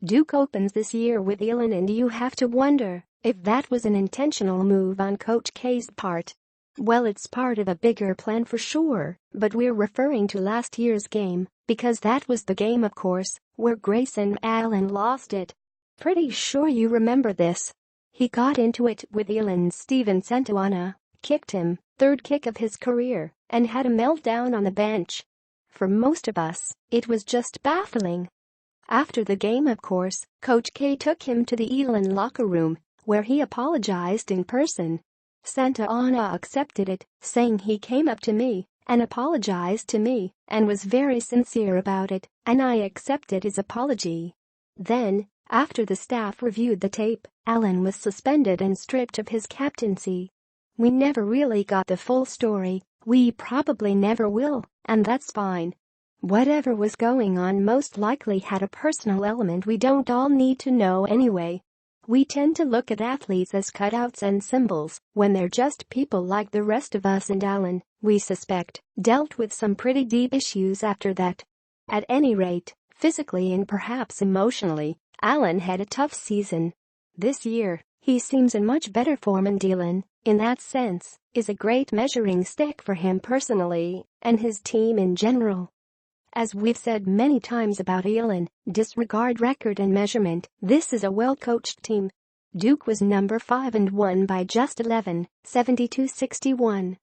Duke opens this year with Elon, and you have to wonder if that was an intentional move on Coach K's part. Well, it's part of a bigger plan for sure, but we're referring to last year's game because that was the game, of course, where Grayson Allen lost it. Pretty sure you remember this. He got into it with Elon's Steven Santana, kicked him, third kick of his career, and had a meltdown on the bench. For most of us, it was just baffling. After the game, of course, Coach K took him to the Elon locker room, where he apologized in person. Santana accepted it, saying he came up to me and apologized to me and was very sincere about it, and I accepted his apology. Then, after the staff reviewed the tape, Allen was suspended and stripped of his captaincy. We never really got the full story, we probably never will, and that's fine. Whatever was going on most likely had a personal element we don't all need to know anyway. We tend to look at athletes as cutouts and symbols when they're just people like the rest of us, and Allen, we suspect, dealt with some pretty deep issues after that. At any rate, physically and perhaps emotionally, Allen had a tough season. This year, he seems in much better form, and Elon, in that sense, is a great measuring stick for him personally and his team in general. As we've said many times about Elon, disregard record and measurement, this is a well-coached team. Duke was number 5 and won by just 11, 72-61.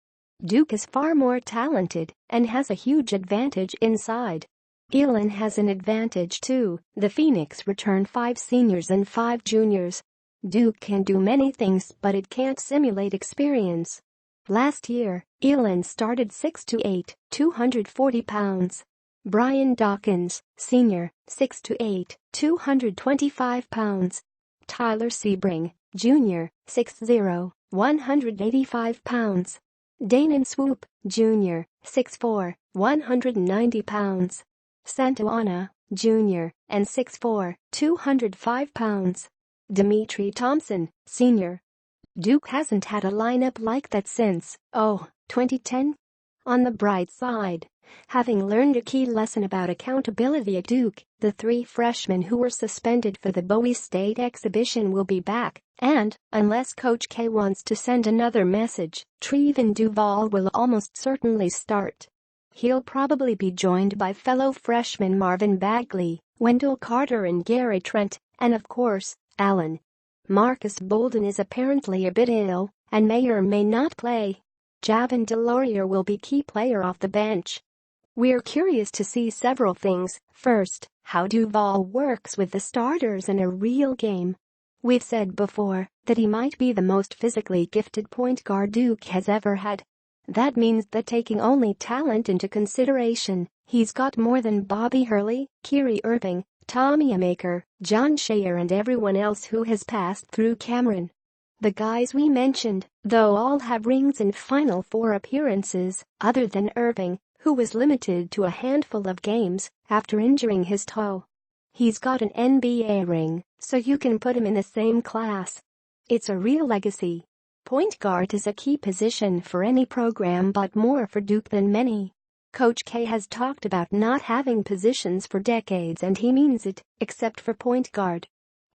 Duke is far more talented and has a huge advantage inside. Elon has an advantage too. The Phoenix return 5 seniors and 5 juniors. Duke can do many things, but it can't simulate experience. Last year, Elon started 6'8", 240 pounds. Brian Dawkins, senior, 6'8", 225 pounds. Tyler Sebring, junior, 6'0", 185 pounds. Danon Swoop, junior, 6'4", 190 pounds. Santana, junior, and 6'4", 205 pounds. Dimitri Thompson, senior. Duke hasn't had a lineup like that since, 2010? On the bright side, having learned a key lesson about accountability at Duke, the 3 freshmen who were suspended for the Bowie State exhibition will be back, and, unless Coach K wants to send another message, Trevin Duval will almost certainly start. He'll probably be joined by fellow freshmen Marvin Bagley, Wendell Carter and Gary Trent, and of course, Allen. Marcus Bolden is apparently a bit ill and may or may not play. Javon DeLaurier will be key player off the bench. We're curious to see several things. First, how Duval works with the starters in a real game. We've said before that he might be the most physically gifted point guard Duke has ever had. That means that, taking only talent into consideration, he's got more than Bobby Hurley, Kyrie Irving, Tommy Amaker, John Shayer and everyone else who has passed through Cameron. The guys we mentioned, though, all have rings and Final Four appearances, other than Irving, who was limited to a handful of games after injuring his toe. He's got an NBA ring, so you can put him in the same class. It's a real legacy. Point guard is a key position for any program, but more for Duke than many. Coach K has talked about not having positions for decades, and he means it, except for point guard.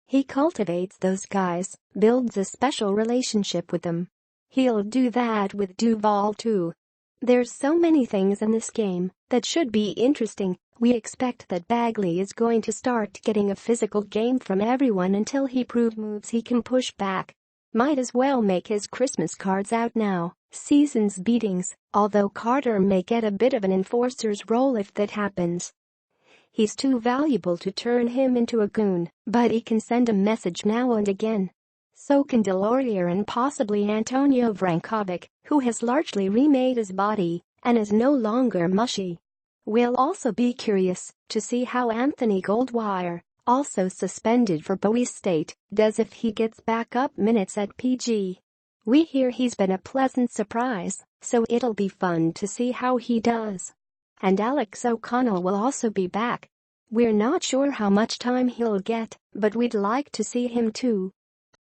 He cultivates those guys, builds a special relationship with them. He'll do that with Duval too. There's so many things in this game that should be interesting. We expect that Bagley is going to start getting a physical game from everyone until he moves he can push back. Might as well make his Christmas cards out now. Season's beatings, although Carter may get a bit of an enforcer's role if that happens. He's too valuable to turn him into a goon, but he can send a message now and again. So can DeLaurier and possibly Antonio Vrankovic, who has largely remade his body and is no longer mushy. We'll also be curious to see how Anthony Goldwire, also suspended for Bowie State, does if he gets backup minutes at PG. We hear he's been a pleasant surprise, so it'll be fun to see how he does. And Alex O'Connell will also be back. We're not sure how much time he'll get, but we'd like to see him too.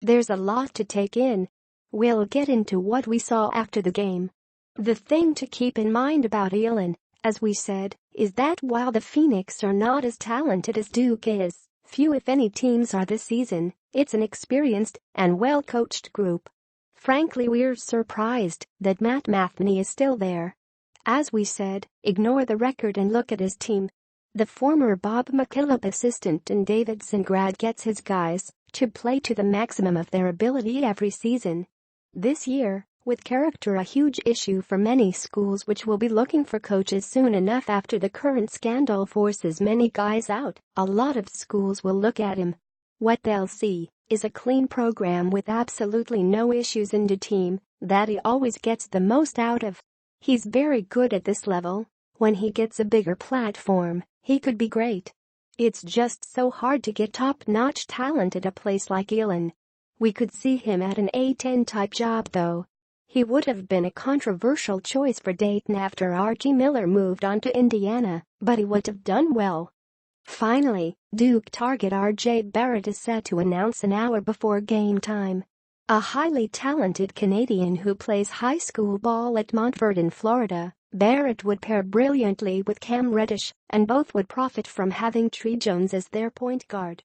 There's a lot to take in. We'll get into what we saw after the game. The thing to keep in mind about Elon, as we said, is that while the Phoenix are not as talented as Duke is, few if any teams are this season. It's an experienced and well-coached group. Frankly, we're surprised that Matt Mathney is still there. As we said, ignore the record and look at his team. The former Bob McKillop assistant and Davidson grad gets his guys to play to the maximum of their ability every season. This year, with character a huge issue for many schools which will be looking for coaches soon enough after the current scandal forces many guys out, a lot of schools will look at him. What they'll see is a clean program with absolutely no issues and a team that he always gets the most out of. He's very good at this level. When he gets a bigger platform, he could be great. It's just so hard to get top-notch talent at a place like Elon. We could see him at an A-10 type job though. He would have been a controversial choice for Dayton after Archie Miller moved on to Indiana, but he would have done well. Finally, Duke target R.J. Barrett is set to announce an hour before game time. A highly talented Canadian who plays high school ball at Montford in Florida, Barrett would pair brilliantly with Cam Reddish, and both would profit from having Trey Jones as their point guard.